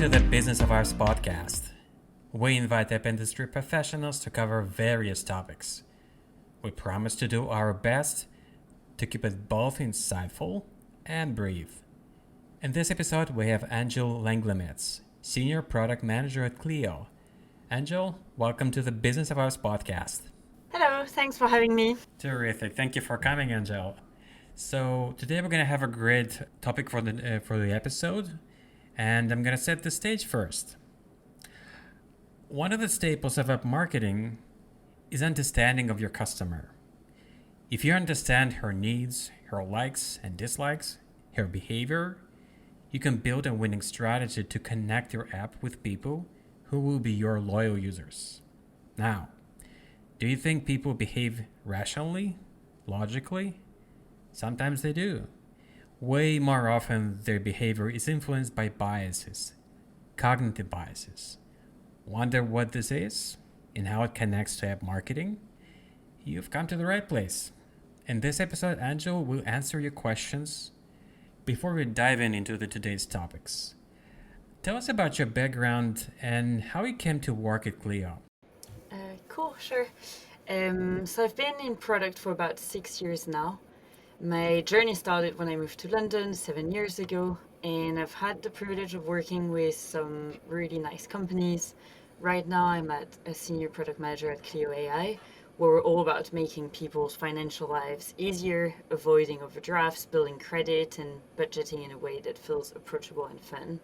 to the Business of Ours podcast. We invite app industry professionals to cover various topics. We promise to do our best to keep it both insightful and brief. In this episode, we have Angèle Lenglemetz, Senior Product Manager at Cleo. Angèle, welcome to the Business of Ours podcast. Hello, thanks for having me. Terrific. Thank you for coming, Angèle. So today we're going to have a great topic for the episode, and I'm going to set the stage first. One of the staples of app marketing is understanding of your customer. If you understand her needs, her likes and dislikes, her behavior, you can build a winning strategy to connect your app with people who will be your loyal users. Now, do you think people behave rationally, logically? Sometimes they do. Way more often, their behavior is influenced by biases, cognitive biases. Wonder what this is and how it connects to app marketing? You've come to the right place. In this episode, Angèle will answer your questions before we dive into today's topics. Tell us about your background and how you came to work at Cleo. Cool, sure. So I've been in product for about 6 years now. My journey started when I moved to London 7 years ago, and I've had the privilege of working with some really nice companies. Right now, I'm at a senior product manager at Cleo AI, where we're all about making people's financial lives easier, avoiding overdrafts, building credit, and budgeting in a way that feels approachable and fun.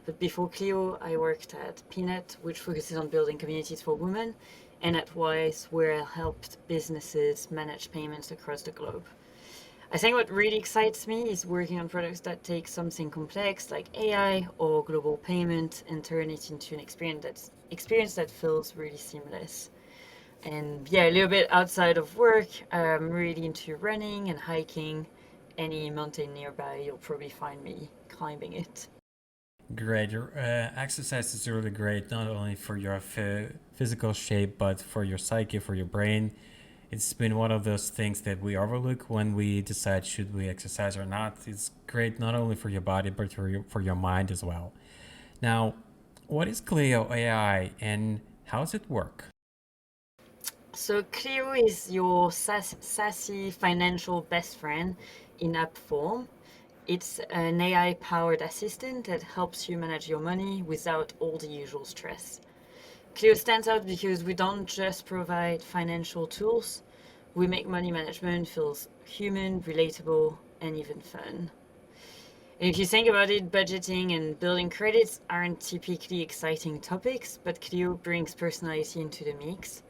But before Cleo, I worked at Peanut, which focuses on building communities for women, and at Wise, where I helped businesses manage payments across the globe. I think what really excites me is working on products that take something complex like AI or global payment and turn it into an experience that feels really seamless. And yeah, a little bit outside of work, I'm really into running and hiking. Any mountain nearby, you'll probably find me climbing it. Great. Your exercise is really great, not only for your physical shape, but for your psyche, for your brain. It's been one of those things that we overlook when we decide should we exercise or not. It's great not only for your body, but for your mind as well. Now, what is Cleo AI and how does it work? So Cleo is your sassy financial best friend in app form. It's an AI-powered assistant that helps you manage your money without all the usual stress. Cleo stands out because we don't just provide financial tools, we make money management feel human, relatable, and even fun. And if you think about it, budgeting and building credits aren't typically exciting topics, but Cleo brings personality into the mix.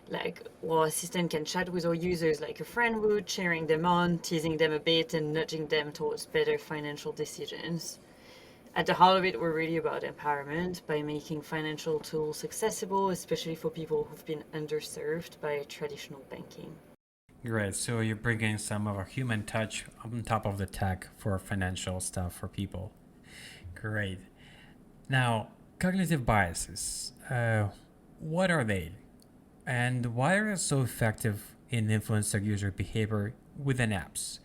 Like, our assistant can chat with our users like a friend would, cheering them on, teasing them a bit, and nudging them towards better financial decisions. At the heart of it, we're really about empowerment by making financial tools accessible, especially for people who've been underserved by traditional banking. Great. So you're bringing some of our human touch on top of the tech for financial stuff for people. Great. Now, cognitive biases. What are they? And why are they so effective in influencing user behavior within apps?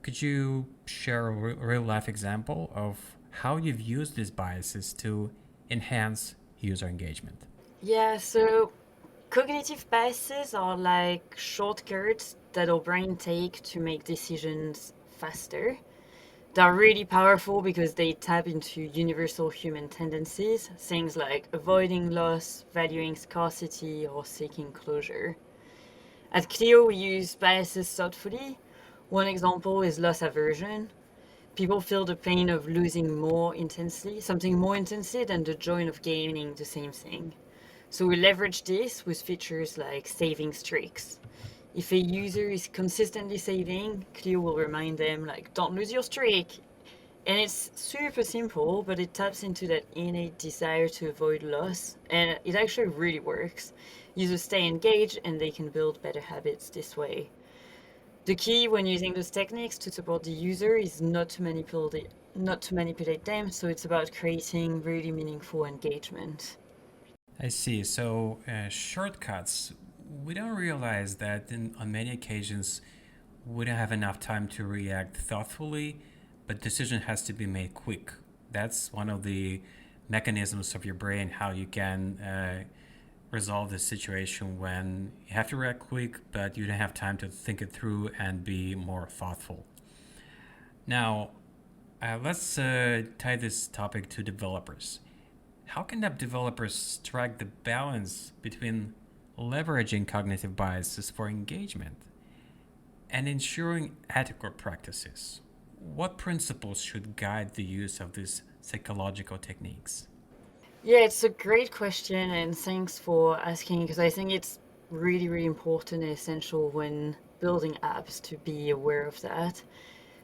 Could you share a real life example of how you've used these biases to enhance user engagement? Yeah, so cognitive biases are like shortcuts that our brain take to make decisions faster. They're really powerful because they tap into universal human tendencies, things like avoiding loss, valuing scarcity, or seeking closure. At Clio, we use biases thoughtfully. One example is loss aversion. People feel the pain of losing something more intensely than the joy of gaining the same thing. So we leverage this with features like saving streaks. If a user is consistently saving, Clio will remind them like, don't lose your streak. And it's super simple, but it taps into that innate desire to avoid loss. And it actually really works. Users stay engaged and they can build better habits this way. The key when using those techniques to support the user is not to manipulate them, so it's about creating really meaningful engagement. I see. So, shortcuts, we don't realize that on many occasions we don't have enough time to react thoughtfully, but decision has to be made quick. That's one of the mechanisms of your brain, how you can resolve this situation when you have to react quick, but you don't have time to think it through and be more thoughtful. Now, let's tie this topic to developers. How can app developers strike the balance between leveraging cognitive biases for engagement and ensuring ethical practices? What principles should guide the use of these psychological techniques? Yeah, it's a great question, and thanks for asking because I think it's really, really important and essential when building apps to be aware of that.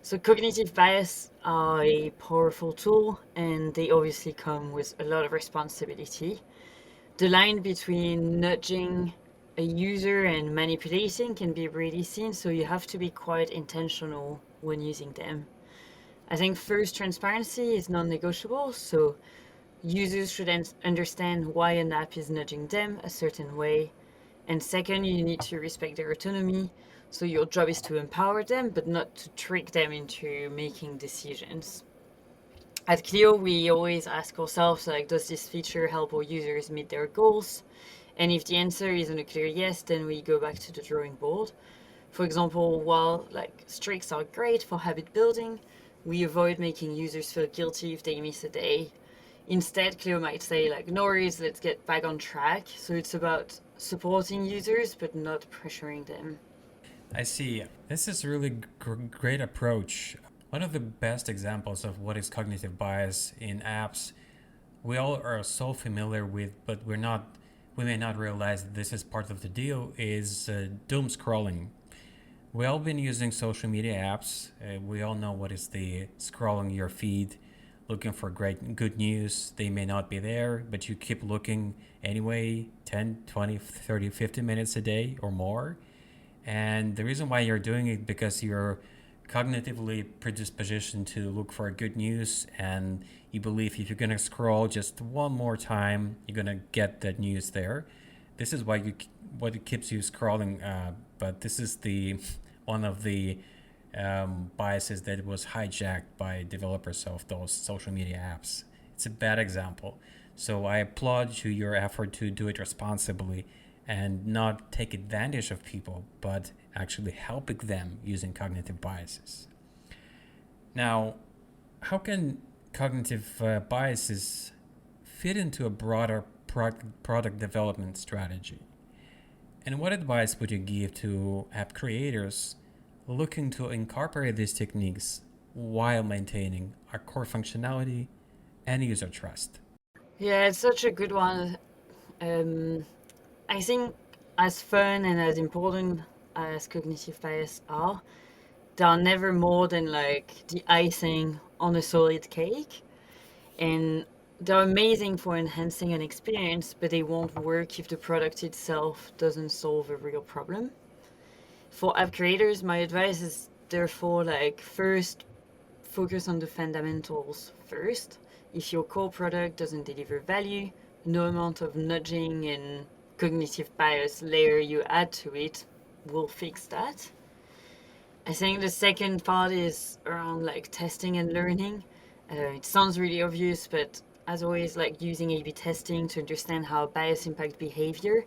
So, cognitive bias are a powerful tool, and they obviously come with a lot of responsibility. The line between nudging a user and manipulating can be really thin, so you have to be quite intentional when using them. I think first, transparency is non negotiable, so users should understand why an app is nudging them a certain way. And second, you need to respect their autonomy. So your job is to empower them, but not to trick them into making decisions. At Clio, we always ask ourselves, like, does this feature help our users meet their goals? And if the answer isn't a clear yes, then we go back to the drawing board. For example, while like streaks are great for habit building, we avoid making users feel guilty if they miss a day. Instead, Cleo might say like, no worries, let's get back on track. So it's about supporting users but not pressuring them. I see. This is a really great approach. One of the best examples of what is cognitive bias in apps we all are so familiar with, but we may not realize that this is part of the deal, is doom scrolling. We all been using social media apps. We all know what is the scrolling your feed, looking for good news. They may not be there, but you keep looking anyway, 10, 20, 30, 50 minutes a day or more. And the reason why you're doing it because you're cognitively predispositioned to look for good news, and you believe if you're gonna scroll just one more time, you're gonna get that news there. This is why you what keeps you scrolling. But this is the one of the biases that was hijacked by developers of those social media apps. It's a bad example. So I applaud to your effort to do it responsibly and not take advantage of people, but actually helping them using cognitive biases. Now, how can cognitive biases fit into a broader product development strategy? And what advice would you give to app creators looking to incorporate these techniques while maintaining our core functionality and user trust? Yeah, it's such a good one. Um, I think as fun and as important as cognitive bias are, they are never more than like the icing on a solid cake. And they're amazing for enhancing an experience, but they won't work if the product itself doesn't solve a real problem. For app creators, my advice is therefore like first focus on the fundamentals first. If your core product doesn't deliver value, no amount of nudging and cognitive bias layer you add to it will fix that. I think the second part is around like testing and learning. It sounds really obvious, but as always, like using A/B testing to understand how bias impact behavior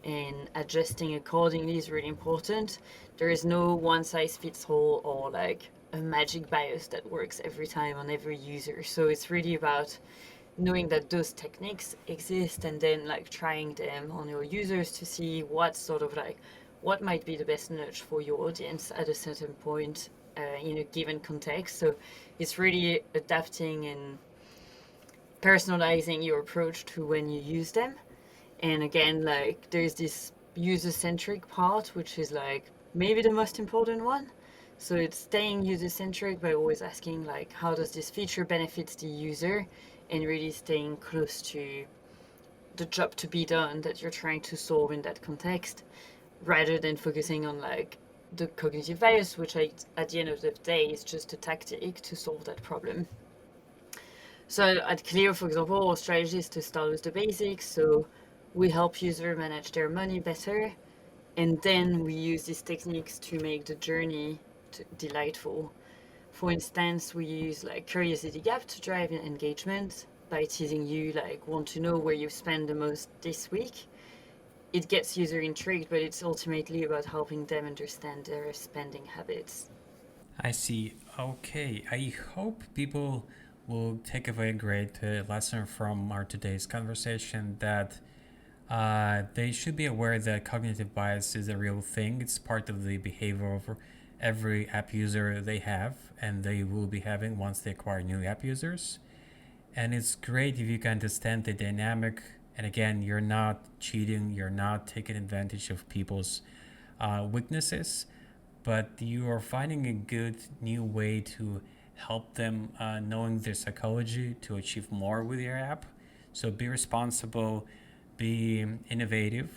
and adjusting accordingly is really important. There is no one size fits all or like a magic bias that works every time on every user. So it's really about knowing that those techniques exist and then like trying them on your users to see what sort of like what might be the best nudge for your audience at a certain point in a given context. So it's really adapting and personalizing your approach to when you use them. And again, like there's this user centric part, which is like maybe the most important one. So it's staying user centric by always asking like how does this feature benefit the user and really staying close to the job to be done that you're trying to solve in that context rather than focusing on like the cognitive bias, which at the end of the day is just a tactic to solve that problem. So at Clear, for example, our strategy is to start with the basics. So we help users manage their money better, and then we use these techniques to make the journey delightful. For instance, we use like curiosity gap to drive engagement, by teasing you, like, want to know where you spend the most this week. It gets user intrigued, but it's ultimately about helping them understand their spending habits. I see. Okay, I hope people will take away a great lesson from our today's conversation that they should be aware that cognitive bias is a real thing. It's part of the behavior of every app user they have and they will be having once they acquire new app users. And it's great if you can understand the dynamic. And again, you're not cheating, you're not taking advantage of people's weaknesses, but you are finding a good new way to help them knowing their psychology to achieve more with your app. So be responsible, be innovative,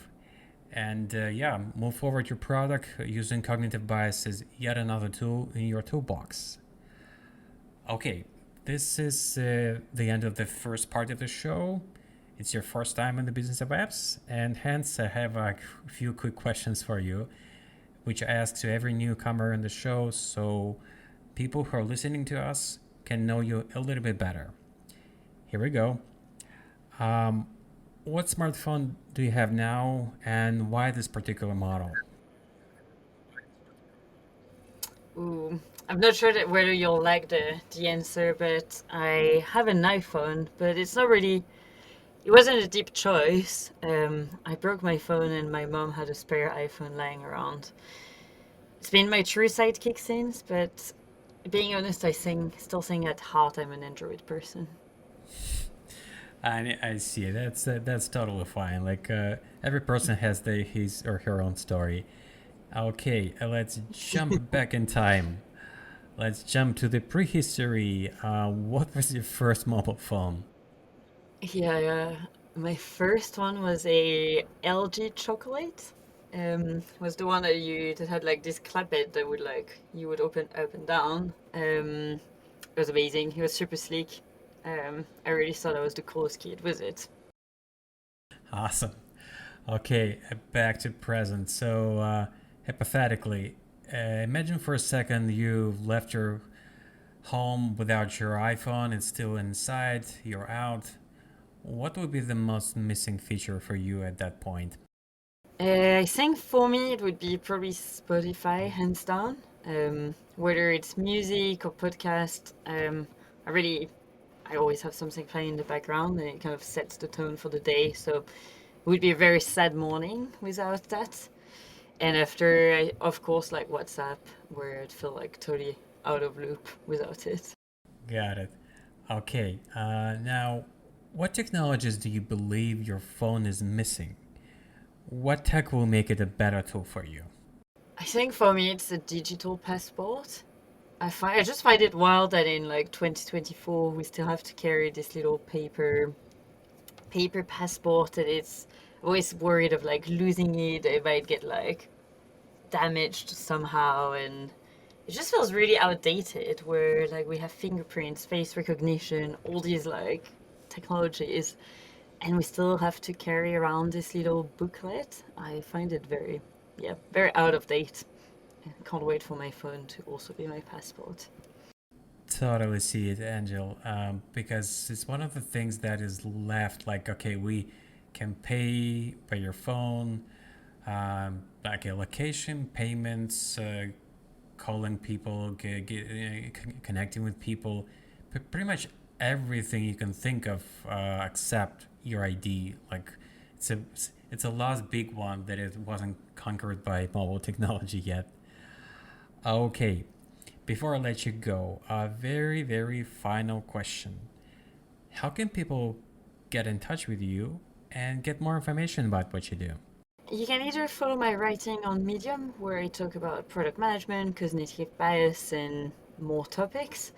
and yeah, move forward your product using cognitive bias as yet another tool in your toolbox. Okay, this is the end of the first part of the show. It's your first time in the business of apps, and hence I have a few quick questions for you, which I ask to every newcomer in the show so people who are listening to us can know you a little bit better. Here we go. Um, what smartphone do you have now, and why this particular model? Ooh, I'm not sure that whether you'll like the answer, but I have an iPhone, but it's not really. It wasn't a deep choice. I broke my phone, and my mom had a spare iPhone lying around. It's been my true sidekick since, but being honest, still think at heart I'm an Android person. I see. That's totally fine. Like every person has his or her own story. Okay, let's jump back in time. Let's jump to the prehistory. What was your first mobile phone? Yeah, yeah. My first one was a LG chocolate. Was the one that had like this clapet that would like you would open up and down. It was amazing. It was super sleek. I really thought I was the coolest kid with it. Awesome. Okay, back to present. So, hypothetically, imagine for a second you left your home without your iPhone. It's still inside. You're out. What would be the most missing feature for you at that point? I think for me it would be probably Spotify, hands down. Whether it's music or podcast, I really I always have something playing in the background, and it kind of sets the tone for the day. So it would be a very sad morning without that. And after, of course, like WhatsApp, where I'd feel like totally out of loop without it. Got it. Okay. Now, what technologies do you believe your phone is missing? What tech will make it a better tool for you? I think for me, it's a digital passport. I just find it wild that in like 2024 we still have to carry this little paper passport, and it's always worried of like losing it. It might get like damaged somehow, and it just feels really outdated. Where like we have fingerprints, face recognition, all these like technologies, and we still have to carry around this little booklet. I find it very, yeah, very out of date. I can't wait for my phone to also be my passport. Totally see it, Angel, because it's one of the things that is left. Like, okay, we can pay by your phone, like a location, payments, calling people, connecting with people, pretty much everything you can think of except your ID. Like, it's a it's a last big one that it wasn't conquered by mobile technology yet. Okay, before I let you go, a very, very final question. How can people get in touch with you and get more information about what you do? You can either follow my writing on Medium, where I talk about product management, cognitive bias, and more topics,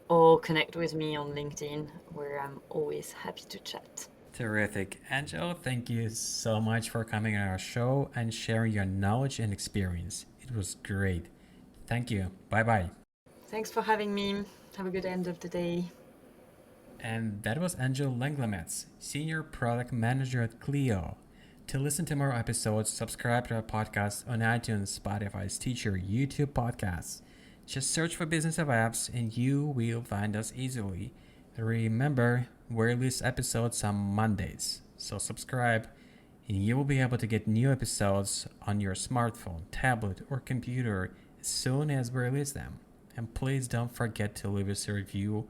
or connect with me on LinkedIn, where I'm always happy to chat. Terrific. Angel, thank you so much for coming on our show and sharing your knowledge and experience. It was great. Thank you. Bye bye. Thanks for having me. Have a good end of the day. And that was Angèle Lenglemetz, Senior Product Manager at Cleo. To listen to more episodes, subscribe to our podcast on iTunes, Spotify, Stitcher, YouTube podcasts. Just search for Business of Apps and you will find us easily. Remember, we release episodes on Mondays. So subscribe and you will be able to get new episodes on your smartphone, tablet, or computer as soon as we release them. And please don't forget to leave us a review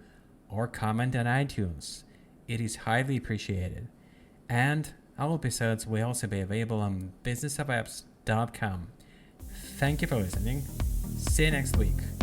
or comment on iTunes. It is highly appreciated. And all episodes will also be available on businessofapps.com. Thank you for listening. See you next week.